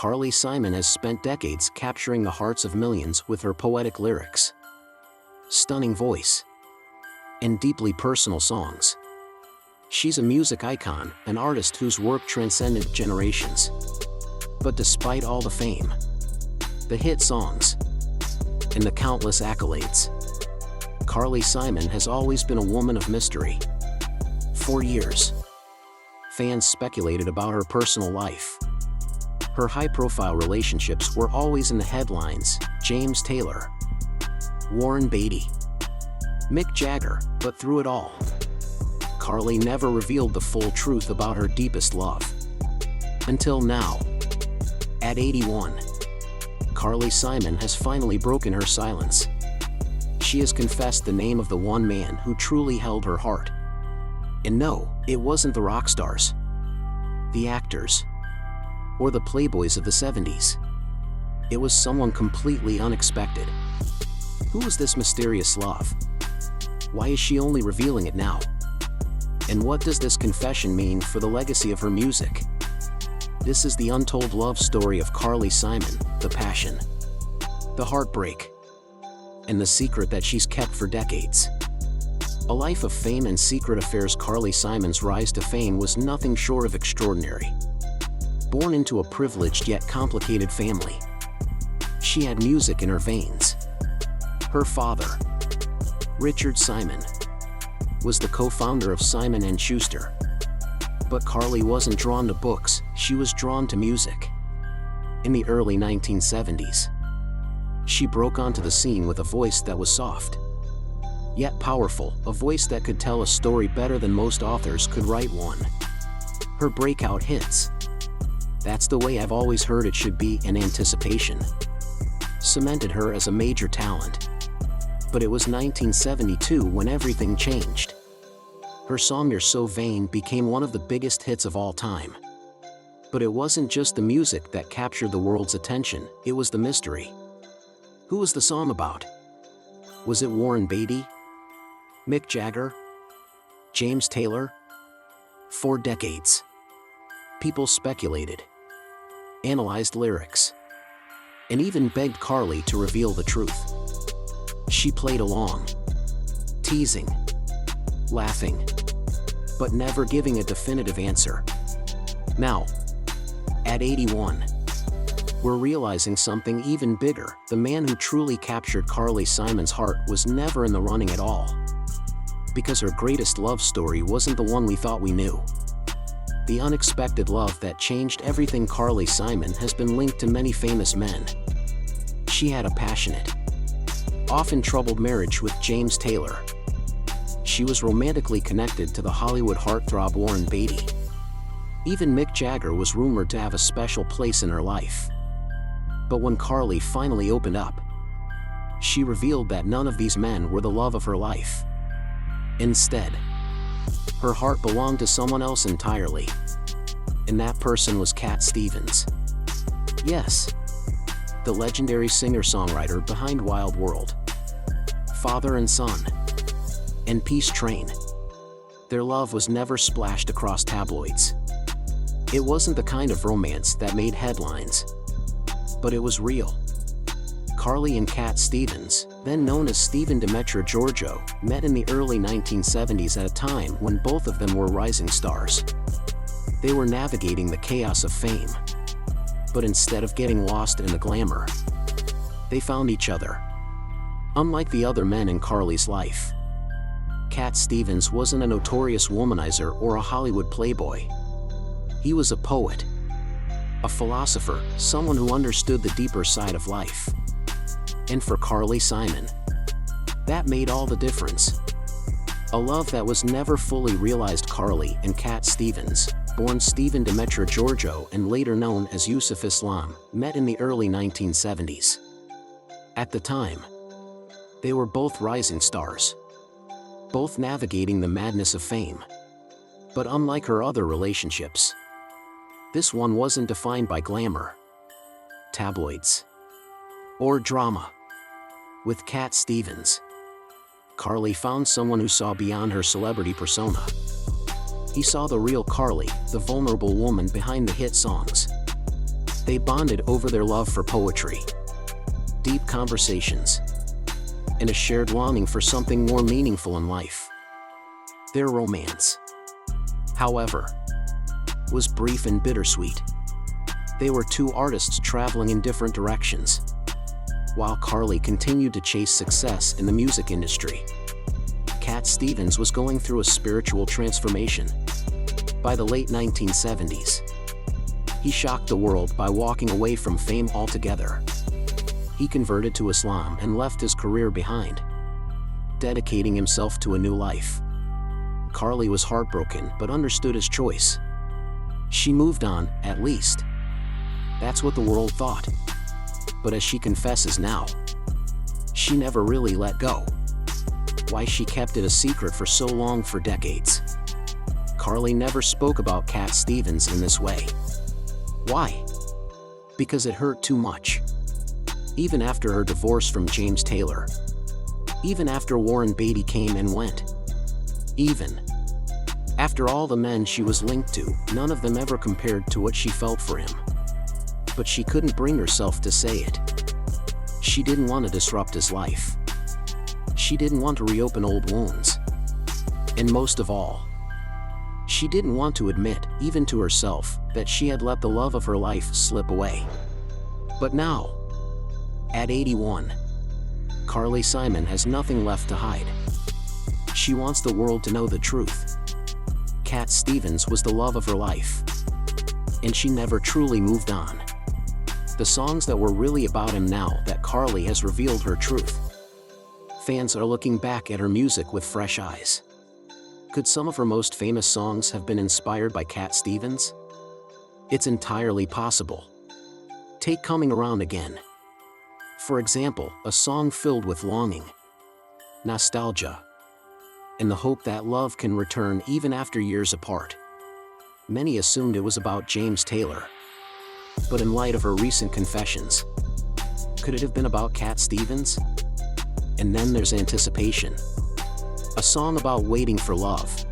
Carly Simon has spent decades capturing the hearts of millions with her poetic lyrics, stunning voice, and deeply personal songs. She's a music icon, an artist whose work transcended generations. But despite all the fame, the hit songs, and the countless accolades, Carly Simon has always been a woman of mystery. For years, fans speculated about her personal life. Her high-profile relationships were always in the headlines: James Taylor, Warren Beatty, Mick Jagger. But through it all, Carly never revealed the full truth about her deepest love. Until now. At 81, Carly Simon has finally broken her silence. She has confessed the name of the one man who truly held her heart. And no, it wasn't the rock stars, the actors, or the playboys of the 70s. It was someone completely unexpected. Who was this mysterious love? Why is she only revealing it now? And what does this confession mean for the legacy of her music? This is the untold love story of Carly Simon, the passion, the heartbreak, and the secret that she's kept for decades. A life of fame and secret affairs. Carly Simon's rise to fame was nothing short of extraordinary. Born into a privileged yet complicated family, she had music in her veins. Her father, Richard Simon, was the co-founder of Simon & Schuster. But Carly wasn't drawn to books, she was drawn to music. In the early 1970s, she broke onto the scene with a voice that was soft, yet powerful, a voice that could tell a story better than most authors could write one. Her breakout hits, "That's the Way I've Always Heard It Should Be" and "Anticipation," cemented her as a major talent. But it was 1972 when everything changed. Her song "You're So Vain" became one of the biggest hits of all time. But it wasn't just the music that captured the world's attention, it was the mystery. Who was the song about? Was it Warren Beatty? Mick Jagger? James Taylor? For decades, people speculated, analyzed lyrics, and even begged Carly to reveal the truth. She played along, teasing, laughing, but never giving a definitive answer. Now, at 81, we're realizing something even bigger. The man who truly captured Carly Simon's heart was never in the running at all. Because her greatest love story wasn't the one we thought we knew. The unexpected love that changed everything. Carly Simon has been linked to many famous men. She had a passionate, often troubled marriage with James Taylor. She was romantically connected to the Hollywood heartthrob Warren Beatty. Even Mick Jagger was rumored to have a special place in her life. But when Carly finally opened up, she revealed that none of these men were the love of her life. Instead, her heart belonged to someone else entirely. And that person was Cat Stevens. Yes, the legendary singer-songwriter behind Wild World, Father and Son, and Peace Train. Their love was never splashed across tabloids. It wasn't the kind of romance that made headlines, but it was real. Carly and Cat Stevens, then known as Stephen Demetra Georgiou, met in the early 1970s at a time when both of them were rising stars. They were navigating the chaos of fame. But instead of getting lost in the glamour, they found each other. Unlike the other men in Carly's life, Cat Stevens wasn't a notorious womanizer or a Hollywood playboy. He was a poet, a philosopher, someone who understood the deeper side of life. And for Carly Simon, that made all the difference. A love that was never fully realized. Carly and Cat Stevens, born Stephen Demetra Georgiou and later known as Yusuf Islam, met in the early 1970s. At the time, they were both rising stars, both navigating the madness of fame. But unlike her other relationships, this one wasn't defined by glamour, tabloids, or drama. With Cat Stevens, Carly found someone who saw beyond her celebrity persona. He saw the real Carly, the vulnerable woman behind the hit songs, They bonded over their love for poetry, deep conversations, and a shared longing for something more meaningful in life. Their romance, however, was brief and bittersweet. They were two artists traveling in different directions. While Carly continued to chase success in the music industry, Cat Stevens was going through a spiritual transformation. By the late 1970s, he shocked the world by walking away from fame altogether. He converted to Islam and left his career behind, dedicating himself to a new life. Carly was heartbroken but understood his choice. She moved on, at least. That's what the world thought. But as she confesses now, she never really let go. Why she kept it a secret for so long, for decades. Carly never spoke about Cat Stevens in this way. Why? Because it hurt too much. Even after her divorce from James Taylor. Even after Warren Beatty came and went. Even after all the men she was linked to, none of them ever compared to what she felt for him. But she couldn't bring herself to say it. She didn't want to disrupt his life. She didn't want to reopen old wounds. And most of all, she didn't want to admit, even to herself, that she had let the love of her life slip away. But now, at 81, Carly Simon has nothing left to hide. She wants the world to know the truth. Cat Stevens was the love of her life, and she never truly moved on. The songs that were really about him now that Carly has revealed her truth. Fans are looking back at her music with fresh eyes. Could some of her most famous songs have been inspired by Cat Stevens? It's entirely possible. Take Coming Around Again, for example, a song filled with longing, nostalgia, and the hope that love can return even after years apart. Many assumed it was about James Taylor. But in light of her recent confessions, could it have been about Cat Stevens? And then there's Anticipation, a song about waiting for love,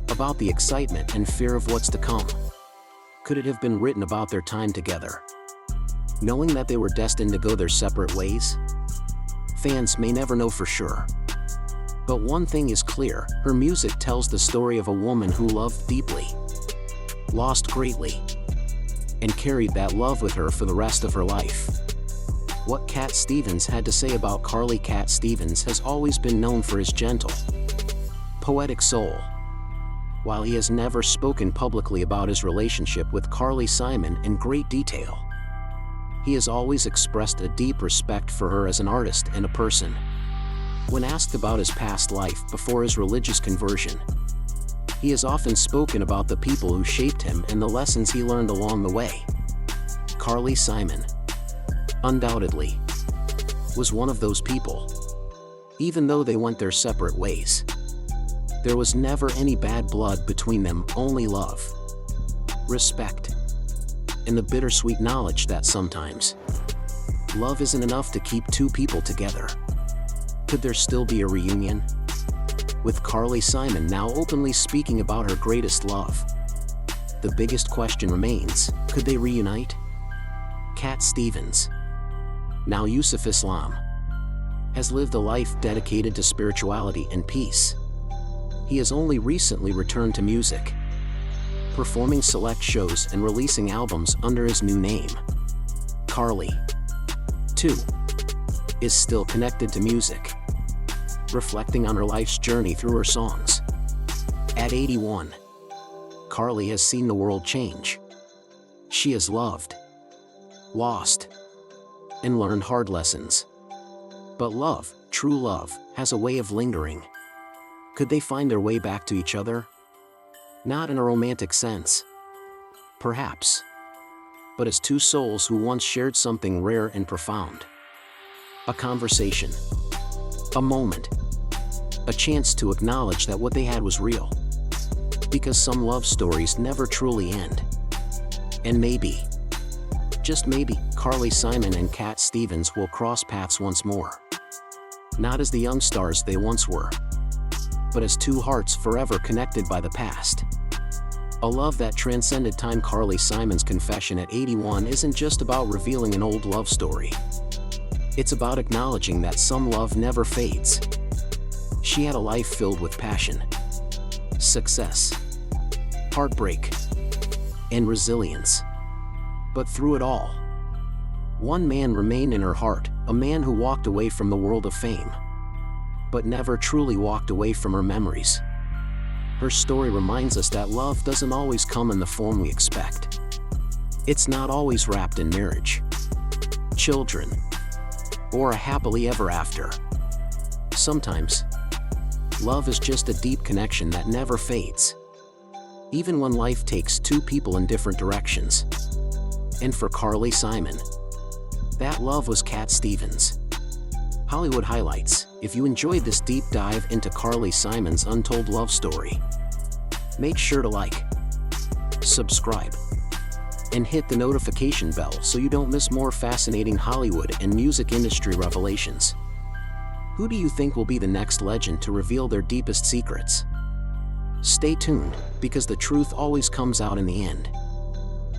about the excitement and fear of what's to come. Could it have been written about their time together, knowing that they were destined to go their separate ways? Fans may never know for sure. But one thing is clear, her music tells the story of a woman who loved deeply, lost greatly, and carried that love with her for the rest of her life. What Cat Stevens had to say about Carly. Cat Stevens has always been known for his gentle, poetic soul. While he has never spoken publicly about his relationship with Carly Simon in great detail, he has always expressed a deep respect for her as an artist and a person. When asked about his past life before his religious conversion, he has often spoken about the people who shaped him and the lessons he learned along the way. Carly Simon, undoubtedly, was one of those people. Even though they went their separate ways, there was never any bad blood between them, only love, respect, and the bittersweet knowledge that sometimes love isn't enough to keep two people together. Could there still be a reunion? With Carly Simon now openly speaking about her greatest love, the biggest question remains, could they reunite? Cat Stevens, now Yusuf Islam, has lived a life dedicated to spirituality and peace. He has only recently returned to music, performing select shows and releasing albums under his new name. Carly, too, is still connected to music, reflecting on her life's journey through her songs. At 81, Carly has seen the world change. She has loved, lost, and learned hard lessons. But love, true love, has a way of lingering. Could they find their way back to each other? Not in a romantic sense, perhaps, but as two souls who once shared something rare and profound. A conversation, a moment, a chance to acknowledge that what they had was real. Because some love stories never truly end. And maybe, just maybe, Carly Simon and Cat Stevens will cross paths once more. Not as the young stars they once were, but as two hearts forever connected by the past. A love that transcended time. Carly Simon's confession at 81 isn't just about revealing an old love story. It's about acknowledging that some love never fades. She had a life filled with passion, success, heartbreak, and resilience. But through it all, one man remained in her heart, a man who walked away from the world of fame, but never truly walked away from her memories. Her story reminds us that love doesn't always come in the form we expect. It's not always wrapped in marriage, children, or a happily ever after. Sometimes, love is just a deep connection that never fades, even when life takes two people in different directions. And for Carly Simon, that love was Cat Stevens. Hollywood Highlights. If you enjoyed this deep dive into Carly Simon's untold love story, make sure to like, subscribe, and hit the notification bell so you don't miss more fascinating Hollywood and music industry revelations. Who do you think will be the next legend to reveal their deepest secrets? Stay tuned, because the truth always comes out in the end.